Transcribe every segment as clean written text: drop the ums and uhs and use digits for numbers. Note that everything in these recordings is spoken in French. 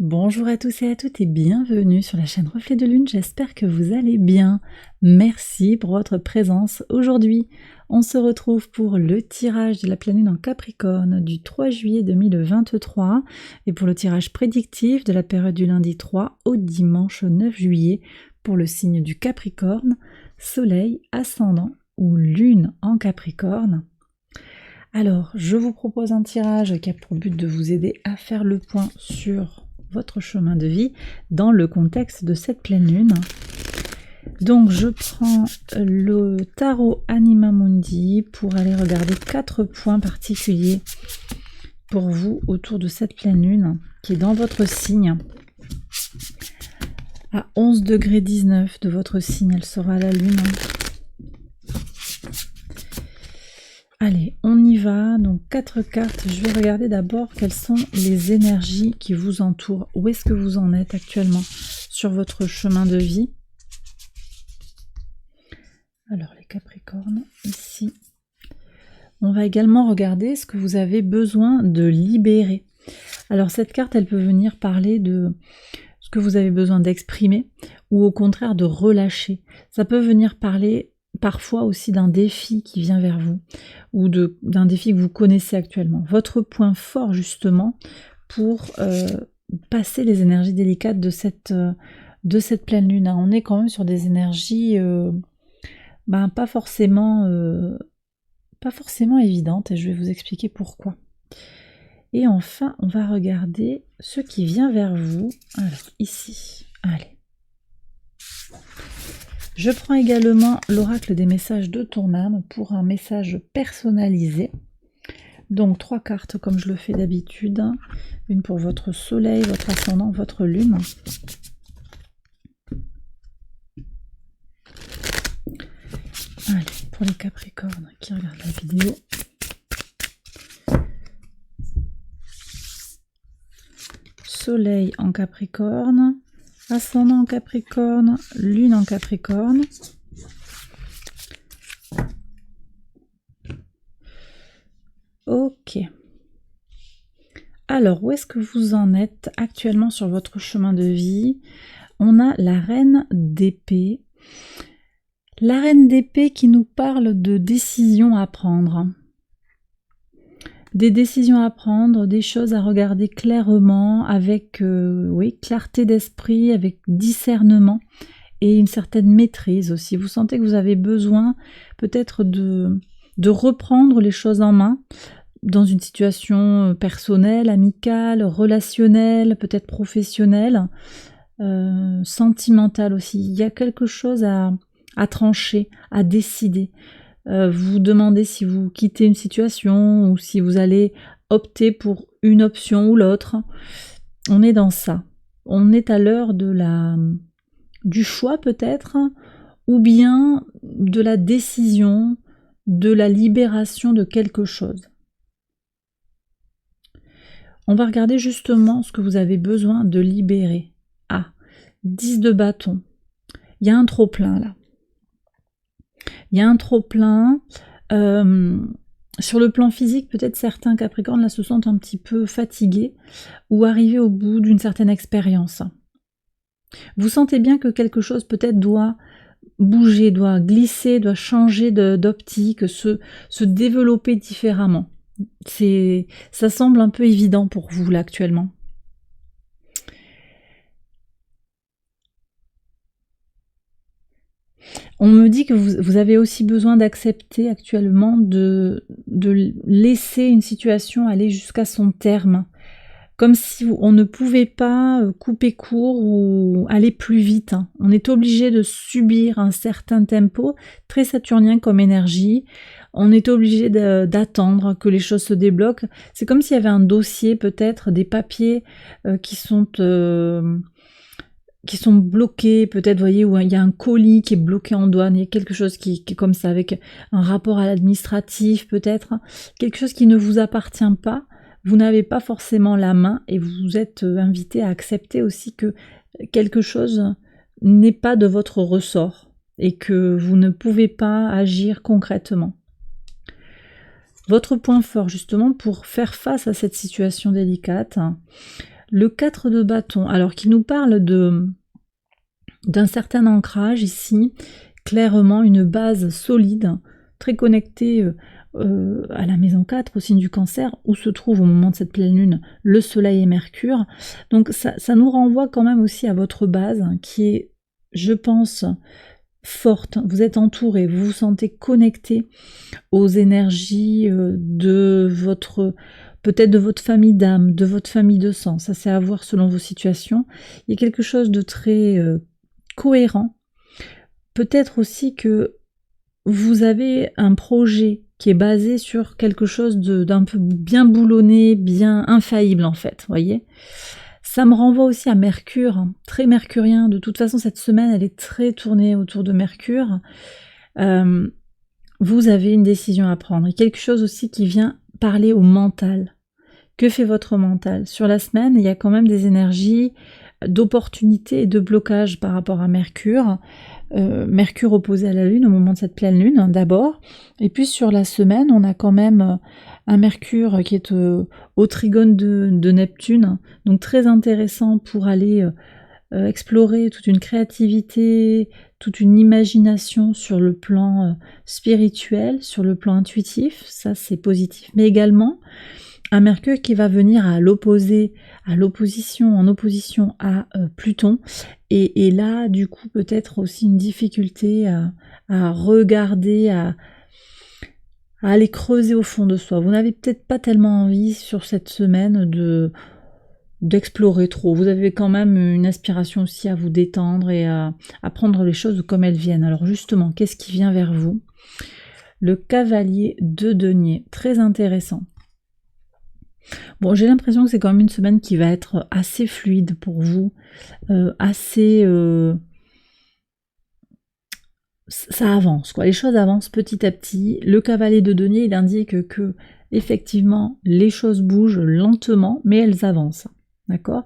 Bonjour à tous et à toutes et bienvenue sur la chaîne Reflet de Lune, j'espère que vous allez bien. Merci pour votre présence. Aujourd'hui, on se retrouve pour le tirage de la pleine lune en Capricorne du 3 juillet 2023 et pour le tirage prédictif de la période du lundi 3 au dimanche 9 juillet pour le signe du Capricorne, Soleil, Ascendant ou Lune en Capricorne. Alors, je vous propose un tirage qui a pour but de vous aider à faire le point sur votre chemin de vie dans le contexte de cette pleine lune. Donc je prends le tarot Anima Mundi pour aller regarder 4 points particuliers pour vous autour de cette pleine lune qui est dans votre signe. À 11 degrés 19 de votre signe, elle sera la lune. Allez, on y va. Donc 4 cartes. Je vais regarder d'abord quelles sont les énergies qui vous entourent. Où est-ce que vous en êtes actuellement sur votre chemin de vie? Alors les Capricornes, ici. On va également regarder ce que vous avez besoin de libérer. Alors cette carte, elle peut venir parler de ce que vous avez besoin d'exprimer ou au contraire de relâcher. Ça peut venir parler parfois aussi d'un défi qui vient vers vous ou d'un défi que vous connaissez actuellement. Votre point fort justement pour passer les énergies délicates de cette pleine lune. On est quand même sur des énergies pas forcément évidentes et je vais vous expliquer pourquoi. Et enfin, on va regarder ce qui vient vers vous. Alors ici, allez. Je prends également l'oracle des messages de ton âme pour un message personnalisé. Donc 3 cartes comme je le fais d'habitude. Une pour votre soleil, votre ascendant, votre lune. Allez, pour les Capricornes qui regardent la vidéo. Soleil en Capricorne. Ascendant en Capricorne, lune en Capricorne. Ok. Alors, où est-ce que vous en êtes actuellement sur votre chemin de vie? On a la reine d'épée. La reine d'épée qui nous parle de décisions à prendre. Des décisions à prendre, des choses à regarder clairement, avec clarté d'esprit, avec discernement et une certaine maîtrise aussi. Vous sentez que vous avez besoin peut-être de reprendre les choses en main dans une situation personnelle, amicale, relationnelle, peut-être professionnelle, sentimentale aussi. Il y a quelque chose à trancher, à décider. Vous demandez si vous quittez une situation ou si vous allez opter pour une option ou l'autre. On est dans ça. On est à l'heure du choix peut-être, ou bien de la décision, de la libération de quelque chose. On va regarder justement ce que vous avez besoin de libérer. Ah, 10 de bâton. Il y a un trop-plein là. Il y a un trop-plein. Sur le plan physique, peut-être certains Capricornes là se sentent un petit peu fatigués ou arrivés au bout d'une certaine expérience. Vous sentez bien que quelque chose peut-être doit bouger, doit glisser, doit changer d'optique, se développer différemment. Ça semble un peu évident pour vous là actuellement. On me dit que vous avez aussi besoin d'accepter actuellement de laisser une situation aller jusqu'à son terme. Comme si on ne pouvait pas couper court ou aller plus vite. On est obligé de subir un certain tempo, très saturnien comme énergie. On est obligé d'attendre que les choses se débloquent. C'est comme s'il y avait un dossier, peut-être, des papiers qui sont bloqués, peut-être, vous voyez, où il y a un colis qui est bloqué en douane, il y a quelque chose qui est comme ça, avec un rapport à l'administratif, peut-être, quelque chose qui ne vous appartient pas, vous n'avez pas forcément la main, et vous êtes invité à accepter aussi que quelque chose n'est pas de votre ressort, et que vous ne pouvez pas agir concrètement. Votre point fort, justement, pour faire face à cette situation délicate, Le 4 de bâton, alors qui nous parle d'un certain ancrage ici, clairement une base solide, très connectée à la maison 4, au signe du Cancer, où se trouve au moment de cette pleine lune le Soleil et Mercure. Donc ça nous renvoie quand même aussi à votre base, qui est, je pense, forte. Vous êtes entouré, vous vous sentez connecté aux énergies de votre... peut-être de votre famille d'âme, de votre famille de sang, ça c'est à voir selon vos situations. Il y a quelque chose de très cohérent. Peut-être aussi que vous avez un projet qui est basé sur quelque chose d'un peu bien boulonné, bien infaillible en fait, voyez. Ça me renvoie aussi à Mercure, très mercurien. De toute façon, cette semaine, elle est très tournée autour de Mercure. Vous avez une décision à prendre. Et quelque chose aussi qui vient parler au mental. Que fait votre mental? Sur la semaine, il y a quand même des énergies d'opportunité et de blocage par rapport à Mercure. Mercure opposé à la Lune au moment de cette pleine Lune, d'abord. Et puis sur la semaine, on a quand même un Mercure qui est au trigone de Neptune. Donc très intéressant pour aller explorer toute une créativité, toute une imagination sur le plan spirituel, sur le plan intuitif. Ça, c'est positif. Mais également, un Mercure qui va venir en opposition à Pluton, et là, du coup, peut-être aussi une difficulté à regarder, à aller creuser au fond de soi. Vous n'avez peut-être pas tellement envie sur cette semaine d'explorer trop. Vous avez quand même une aspiration aussi à vous détendre et à prendre les choses comme elles viennent. Alors justement, qu'est-ce qui vient vers vous? Le cavalier de denier, très intéressant. Bon, j'ai l'impression que c'est quand même une semaine qui va être assez fluide pour vous, assez... ça avance, quoi. Les choses avancent petit à petit. Le cavalier de denier, il indique que, effectivement, les choses bougent lentement, mais elles avancent. D'accord?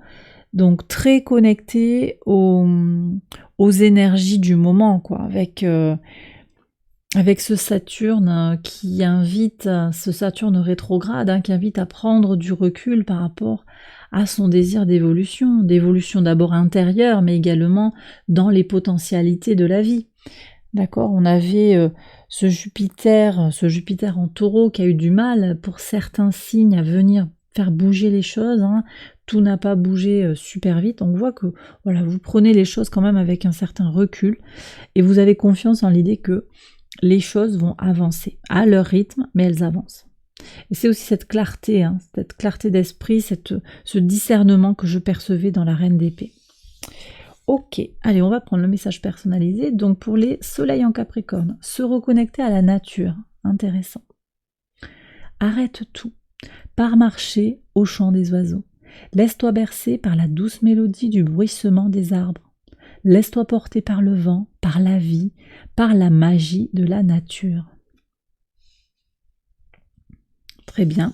Donc, très connecté aux énergies du moment, quoi, avec ce Saturne qui invite, ce Saturne rétrograde, qui invite à prendre du recul par rapport à son désir d'évolution d'abord intérieure, mais également dans les potentialités de la vie. D'accord, on avait ce Jupiter en Taureau qui a eu du mal pour certains signes à venir faire bouger les choses. Tout n'a pas bougé super vite. On voit que voilà, vous prenez les choses quand même avec un certain recul et vous avez confiance en l'idée que les choses vont avancer à leur rythme, mais elles avancent. Et c'est aussi cette clarté d'esprit, ce discernement que je percevais dans la Reine d'épée. Ok, allez, on va prendre le message personnalisé. Donc pour les soleils en Capricorne, se reconnecter à la nature, intéressant. Arrête tout, pars marcher au chant des oiseaux. Laisse-toi bercer par la douce mélodie du bruissement des arbres. Laisse-toi porter par le vent, par la vie, par la magie de la nature. Très bien.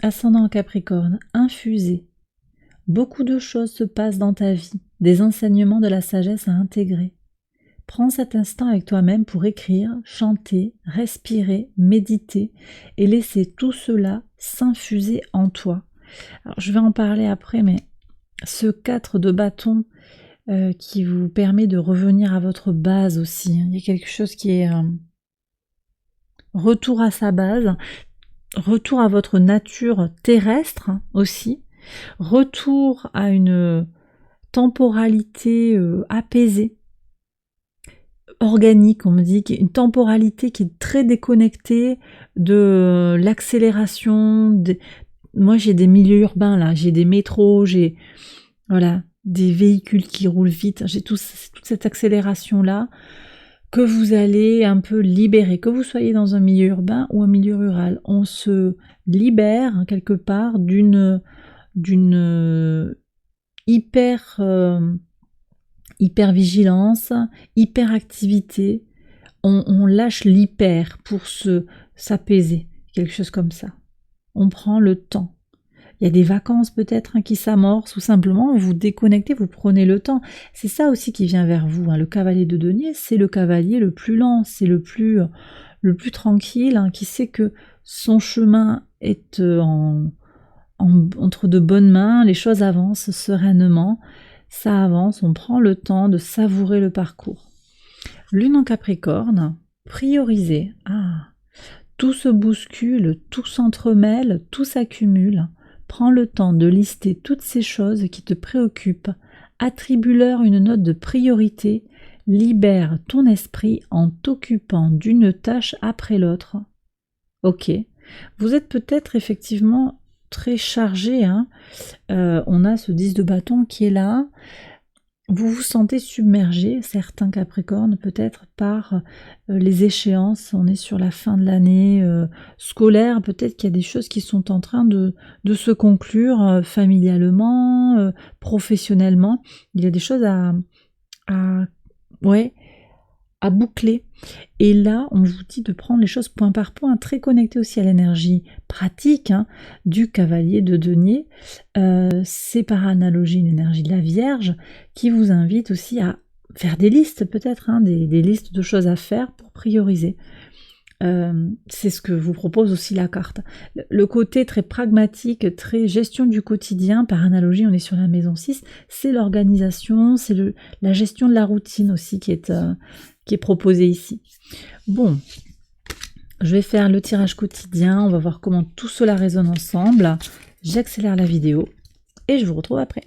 Ascendant en Capricorne, infusé. Beaucoup de choses se passent dans ta vie, des enseignements de la sagesse à intégrer. Prends cet instant avec toi-même pour écrire, chanter, respirer, méditer et laisser tout cela s'infuser en toi. Alors, je vais en parler après, mais ce 4 de bâton qui vous permet de revenir à votre base aussi. Il y a quelque chose qui est retour à sa base, retour à votre nature terrestre aussi, retour à une temporalité apaisée, organique, on me dit, une temporalité qui est très déconnectée de l'accélération. Moi, j'ai des milieux urbains, là, j'ai des métros, j'ai des véhicules qui roulent vite, j'ai toute cette accélération-là que vous allez un peu libérer, que vous soyez dans un milieu urbain ou un milieu rural. On se libère quelque part d'une hyper vigilance, hyper activité. On lâche l'hyper pour s'apaiser, quelque chose comme ça. On prend le temps. Il y a des vacances peut-être qui s'amorcent ou simplement vous vous déconnectez, vous prenez le temps. C'est ça aussi qui vient vers vous. Le cavalier de denier, c'est le cavalier le plus lent, c'est le plus le plus tranquille, hein, qui sait que son chemin est entre de bonnes mains, les choses avancent sereinement, ça avance, on prend le temps de savourer le parcours. Lune en Capricorne, prioriser. Tout se bouscule, tout s'entremêle, tout s'accumule. Prends le temps de lister toutes ces choses qui te préoccupent, attribue-leur une note de priorité, libère ton esprit en t'occupant d'une tâche après l'autre. Ok, vous êtes peut-être effectivement très chargé, hein. On a ce 10 de bâton qui est là. Vous vous sentez submergé, certains Capricornes, peut-être par les échéances. On est sur la fin de l'année scolaire, peut-être qu'il y a des choses qui sont en train de se conclure familialement, professionnellement. Il y a des choses à boucler. Et là, on vous dit de prendre les choses point par point, très connecté aussi à l'énergie pratique, hein, du cavalier de denier. C'est par analogie une énergie de la Vierge qui vous invite aussi à faire des listes peut-être, hein, des listes de choses à faire pour prioriser. C'est ce que vous propose aussi la carte. Le côté très pragmatique, très gestion du quotidien, par analogie, on est sur la maison 6, c'est l'organisation, c'est la gestion de la routine aussi qui est proposée ici. Bon, je vais faire le tirage quotidien, on va voir comment tout cela résonne ensemble. J'accélère la vidéo et je vous retrouve après.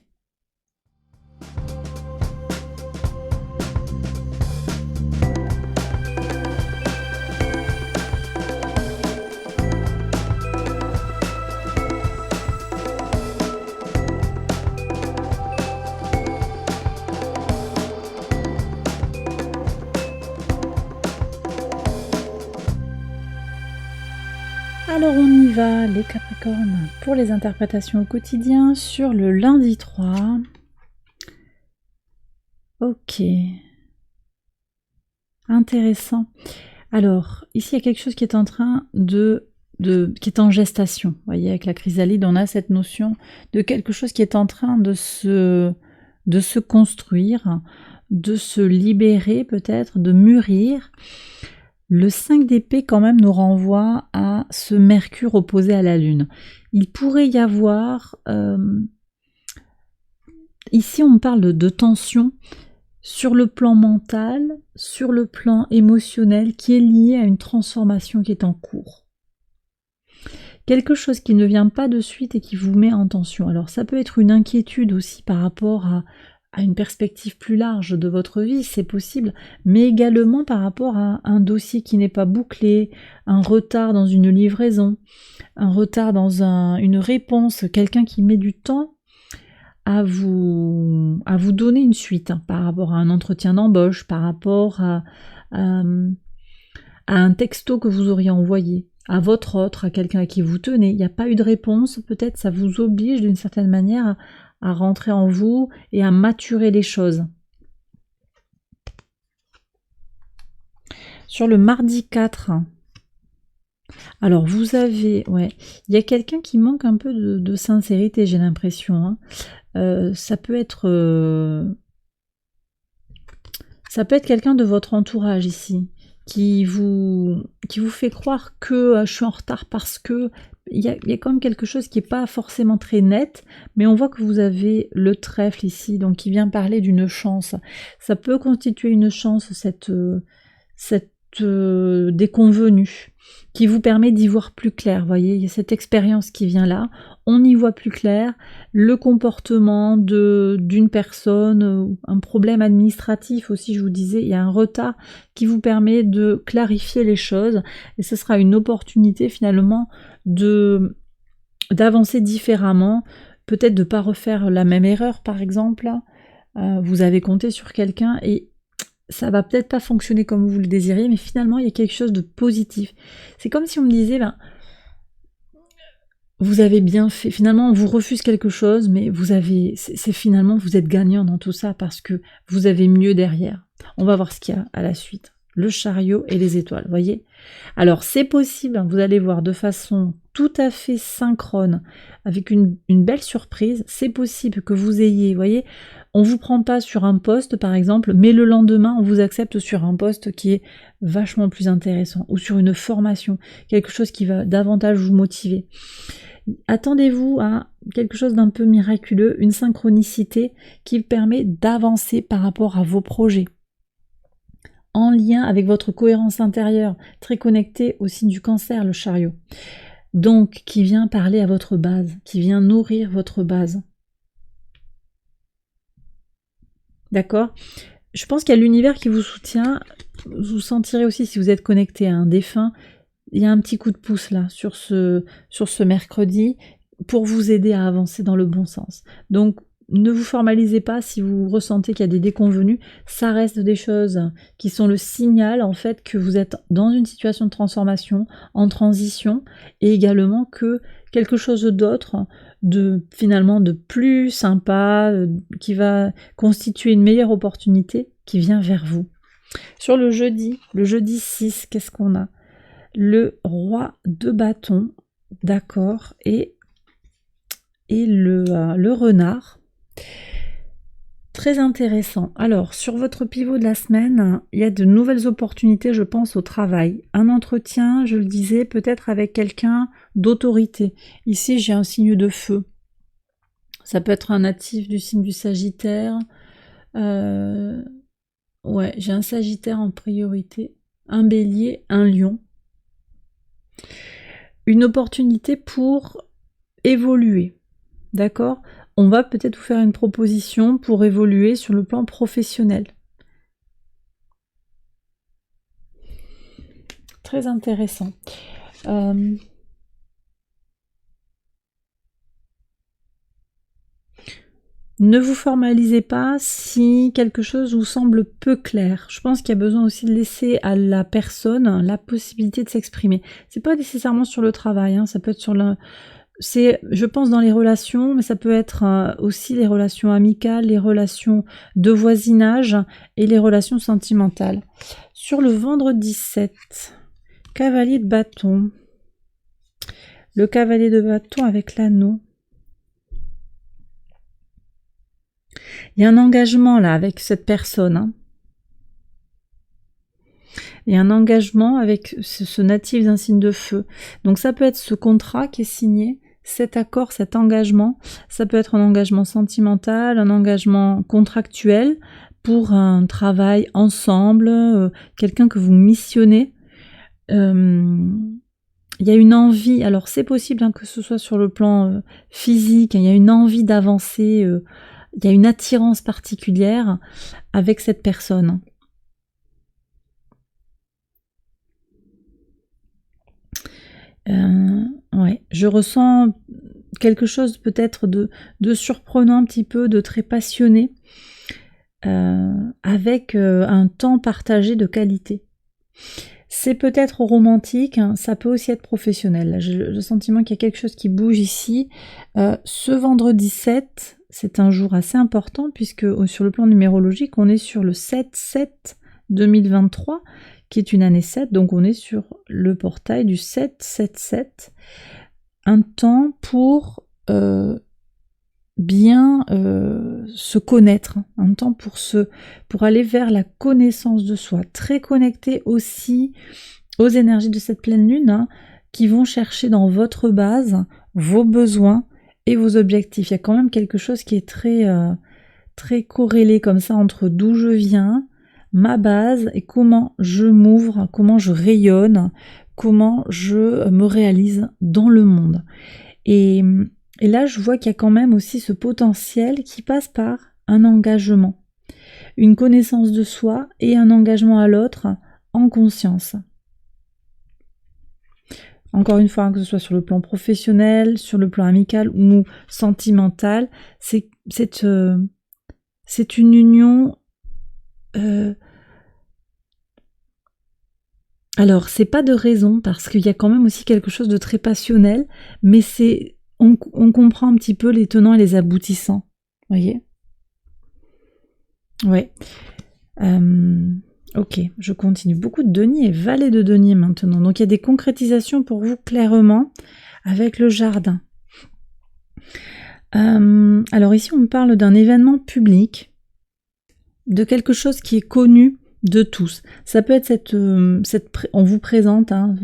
Alors on y va les Capricornes pour les interprétations au quotidien sur le lundi 3. Ok. Intéressant. Alors, ici il y a quelque chose qui est en train qui est en gestation. Vous voyez, avec la chrysalide, on a cette notion de quelque chose qui est en train de se construire, de se libérer peut-être, de mûrir. Le 5 d'épée quand même nous renvoie à ce Mercure opposé à la Lune. Il pourrait y avoir... ici on parle de tension sur le plan mental, sur le plan émotionnel qui est lié à une transformation qui est en cours. Quelque chose qui ne vient pas de suite et qui vous met en tension. Alors ça peut être une inquiétude aussi par rapport à une perspective plus large de votre vie, c'est possible, mais également par rapport à un dossier qui n'est pas bouclé, un retard dans une livraison, un retard dans une réponse, quelqu'un qui met du temps à vous donner une suite, hein, par rapport à un entretien d'embauche, par rapport à un texto que vous auriez envoyé à votre autre, à quelqu'un à qui vous tenez. Il n'y a pas eu de réponse, peut-être ça vous oblige d'une certaine manière à rentrer en vous et à maturer les choses. Sur le mardi 4, alors vous avez, il y a quelqu'un qui manque un peu de sincérité, j'ai l'impression, hein. Ça peut être quelqu'un de votre entourage ici, qui vous fait croire que je suis en retard parce que il y a quand même quelque chose qui n'est pas forcément très net, mais on voit que vous avez le trèfle ici, donc qui vient parler d'une chance. Ça peut constituer une chance, cette déconvenue, qui vous permet d'y voir plus clair. Vous voyez, il y a cette expérience qui vient là, on y voit plus clair, le comportement d'une personne, un problème administratif aussi, je vous disais, il y a un retard qui vous permet de clarifier les choses, et ce sera une opportunité finalement d'avancer différemment, peut-être de ne pas refaire la même erreur par exemple. Vous avez compté sur quelqu'un et ça va peut-être pas fonctionner comme vous le désiriez, mais finalement il y a quelque chose de positif. C'est comme si on me disait, vous avez bien fait, finalement on vous refuse quelque chose, mais finalement vous êtes gagnant dans tout ça parce que vous avez mieux derrière. On va voir ce qu'il y a à la suite. Le chariot et les étoiles, voyez. Alors c'est possible, vous allez voir de façon tout à fait synchrone, avec une belle surprise, c'est possible que vous ayez, voyez, on vous prend pas sur un poste par exemple, mais le lendemain on vous accepte sur un poste qui est vachement plus intéressant, ou sur une formation, quelque chose qui va davantage vous motiver. Attendez-vous à quelque chose d'un peu miraculeux, une synchronicité qui permet d'avancer par rapport à vos projets, en lien avec votre cohérence intérieure, très connecté au signe du Cancer, le Chariot. Donc, qui vient parler à votre base, qui vient nourrir votre base. D'accord ? Je pense qu'il y a l'univers qui vous soutient. Vous sentirez aussi, si vous êtes connecté à un défunt, il y a un petit coup de pouce là, sur ce mercredi, pour vous aider à avancer dans le bon sens. Donc, ne vous formalisez pas si vous ressentez qu'il y a des déconvenus. Ça reste des choses qui sont le signal, en fait, que vous êtes dans une situation de transformation, en transition, et également que quelque chose d'autre, finalement de plus sympa, qui va constituer une meilleure opportunité, qui vient vers vous. Sur le jeudi 6, qu'est-ce qu'on a ? Le roi de bâton, d'accord, et le renard. Très intéressant. Alors, sur votre pivot de la semaine, il y a de nouvelles opportunités, je pense, au travail. Un entretien, je le disais, peut-être avec quelqu'un d'autorité. Ici, j'ai un signe de feu. Ça peut être un natif du signe du Sagittaire. Ouais, j'ai un Sagittaire en priorité. Un Bélier, un Lion. Une opportunité pour évoluer. D'accord ? On va peut-être vous faire une proposition pour évoluer sur le plan professionnel. Très intéressant. Ne vous formalisez pas si quelque chose vous semble peu clair. Je pense qu'il y a besoin aussi de laisser à la personne la possibilité de s'exprimer. C'est pas nécessairement sur le travail, hein, ça peut être sur c'est, je pense, dans les relations, mais ça peut être aussi les relations amicales, les relations de voisinage et les relations sentimentales. Sur le vendredi 7, cavalier de bâton. Le cavalier de bâton avec l'anneau. Il y a un engagement là avec cette personne. Hein. Il y a un engagement avec ce natif d'un signe de feu. Donc ça peut être ce contrat qui est signé, cet accord, cet engagement. Ça peut être un engagement sentimental, un engagement contractuel pour un travail ensemble, quelqu'un que vous missionnez. Il y a une envie, alors c'est possible hein, que ce soit sur le plan physique, hein, il y a une envie d'avancer, il y a une attirance particulière avec cette personne. Ouais, je ressens quelque chose peut-être de surprenant un petit peu, de très passionné, avec un temps partagé de qualité. C'est peut-être romantique, hein, ça peut aussi être professionnel. J'ai le sentiment qu'il y a quelque chose qui bouge ici. Ce vendredi 7, c'est un jour assez important puisque sur le plan numérologique, on est sur le 7-7-2023, qui est une année 7, donc on est sur le portail du 7-7-7. Un temps pour bien se connaître, un temps pour aller vers la connaissance de soi, très connecté aussi aux énergies de cette pleine lune, hein, qui vont chercher dans votre base vos besoins et vos objectifs. Il y a quand même quelque chose qui est très corrélé comme ça entre d'où je viens, ma base et comment je m'ouvre, comment je rayonne, comment je me réalise dans le monde. Et là, je vois qu'il y a quand même aussi ce potentiel qui passe par un engagement, une connaissance de soi et un engagement à l'autre en conscience. Encore une fois, que ce soit sur le plan professionnel, sur le plan amical ou sentimental, c'est une union. Alors, c'est pas de raison, parce qu'il y a quand même aussi quelque chose de très passionnel, mais on comprend un petit peu les tenants et les aboutissants. Voyez ? Ouais. Ok, je continue. Beaucoup de deniers, valet de deniers maintenant. Donc il y a des concrétisations pour vous clairement avec le jardin. Alors ici, on me parle d'un événement public, de quelque chose qui est connu de tous. Ça peut être on vous présente, hein,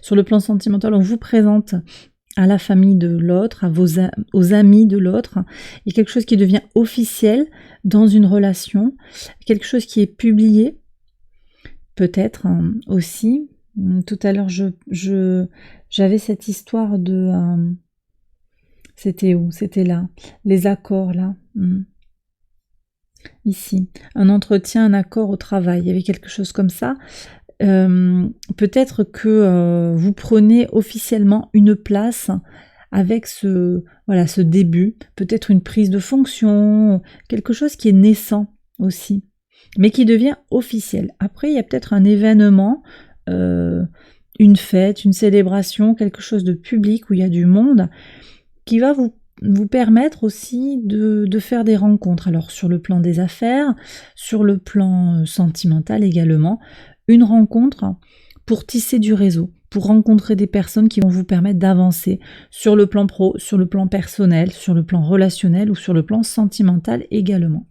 sur le plan sentimental, on vous présente à la famille de l'autre, aux amis de l'autre. Il y a quelque chose qui devient officiel dans une relation, quelque chose qui est publié, peut-être aussi. Tout à l'heure, j'avais cette histoire de... c'était où? C'était là. Les accords, là. Ici. Un entretien, un accord au travail. Il y avait quelque chose comme ça. Peut-être que vous prenez officiellement une place avec ce début. Peut-être une prise de fonction. Quelque chose qui est naissant aussi. Mais qui devient officiel. Après, il y a peut-être un événement... une fête, une célébration, quelque chose de public où il y a du monde qui va vous permettre aussi de faire des rencontres. Alors sur le plan des affaires, sur le plan sentimental également, une rencontre pour tisser du réseau, pour rencontrer des personnes qui vont vous permettre d'avancer sur le plan pro, sur le plan personnel, sur le plan relationnel ou sur le plan sentimental également.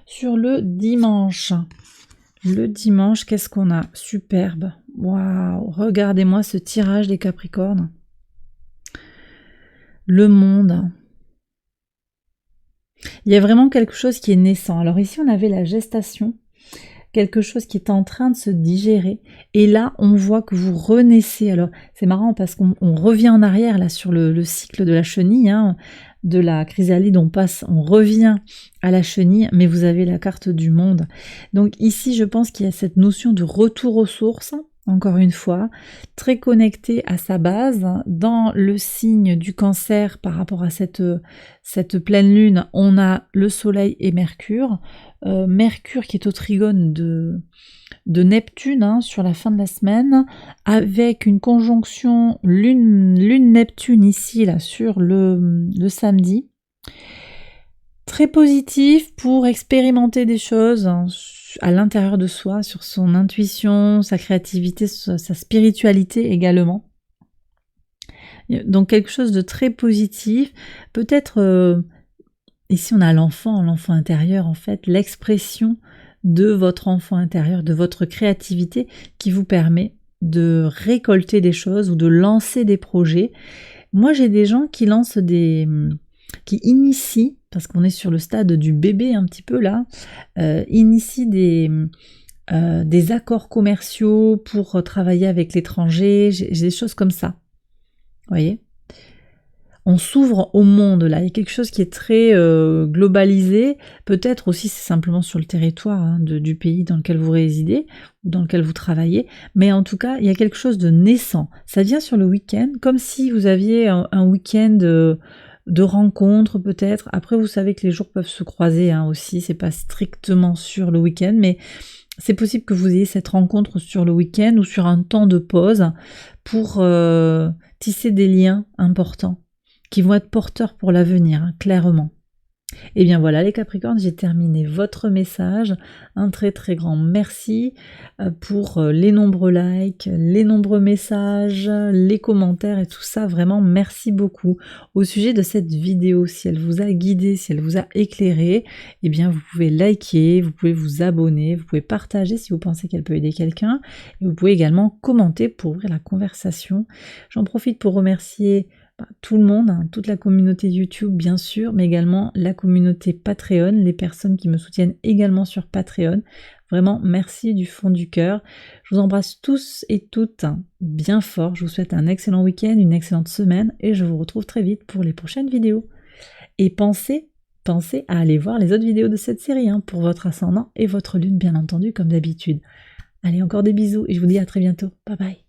Sur le dimanche, qu'est-ce qu'on a? Superbe. Waouh, regardez-moi ce tirage des Capricornes. Le monde. Il y a vraiment quelque chose qui est naissant. Alors ici, on avait la gestation, quelque chose qui est en train de se digérer. Et là, on voit que vous renaissez. Alors, c'est marrant parce qu'on revient en arrière là sur le cycle de la chenille, hein, de la chrysalide, on revient à la chenille, mais vous avez la carte du monde. Donc ici, je pense qu'il y a cette notion de retour aux sources, encore une fois, très connecté à sa base. Dans le signe du Cancer, par rapport à cette pleine lune, on a le Soleil et Mercure. Mercure qui est au trigone de Neptune, hein, sur la fin de la semaine, avec une conjonction lune-Neptune ici, là, sur le samedi. Très positif pour expérimenter des choses, hein, à l'intérieur de soi, sur son intuition, sa créativité, sa spiritualité également. Donc quelque chose de très positif. Peut-être, ici on a l'enfant intérieur en fait, l'expression de votre enfant intérieur, de votre créativité qui vous permet de récolter des choses ou de lancer des projets. Moi j'ai des gens qui lancent qui initient, parce qu'on est sur le stade du bébé un petit peu là, initient des accords commerciaux pour travailler avec l'étranger, j'ai des choses comme ça. Vous voyez ? On s'ouvre au monde là, il y a quelque chose qui est très globalisé, peut-être aussi c'est simplement sur le territoire, hein, du pays dans lequel vous résidez ou dans lequel vous travaillez, mais en tout cas il y a quelque chose de naissant. Ça vient sur le week-end, comme si vous aviez un week-end de rencontres peut-être. Après vous savez que les jours peuvent se croiser, hein, aussi, c'est pas strictement sur le week-end, mais c'est possible que vous ayez cette rencontre sur le week-end ou sur un temps de pause pour tisser des liens importants qui vont être porteurs pour l'avenir, hein, clairement. Et bien voilà les Capricornes, j'ai terminé votre message. Un très très grand merci pour les nombreux likes, les nombreux messages, les commentaires et tout ça. Vraiment merci beaucoup. Au sujet de cette vidéo, si elle vous a guidé, si elle vous a éclairé, eh bien vous pouvez liker, vous pouvez vous abonner, vous pouvez partager si vous pensez qu'elle peut aider quelqu'un. Et vous pouvez également commenter pour ouvrir la conversation. J'en profite pour remercier tout le monde, hein, toute la communauté YouTube bien sûr, mais également la communauté Patreon, les personnes qui me soutiennent également sur Patreon. Vraiment merci du fond du cœur. Je vous embrasse tous et toutes bien fort. Je vous souhaite un excellent week-end, une excellente semaine et je vous retrouve très vite pour les prochaines vidéos. Et pensez à aller voir les autres vidéos de cette série, hein, pour votre ascendant et votre lune bien entendu comme d'habitude. Allez, encore des bisous et je vous dis à très bientôt. Bye bye.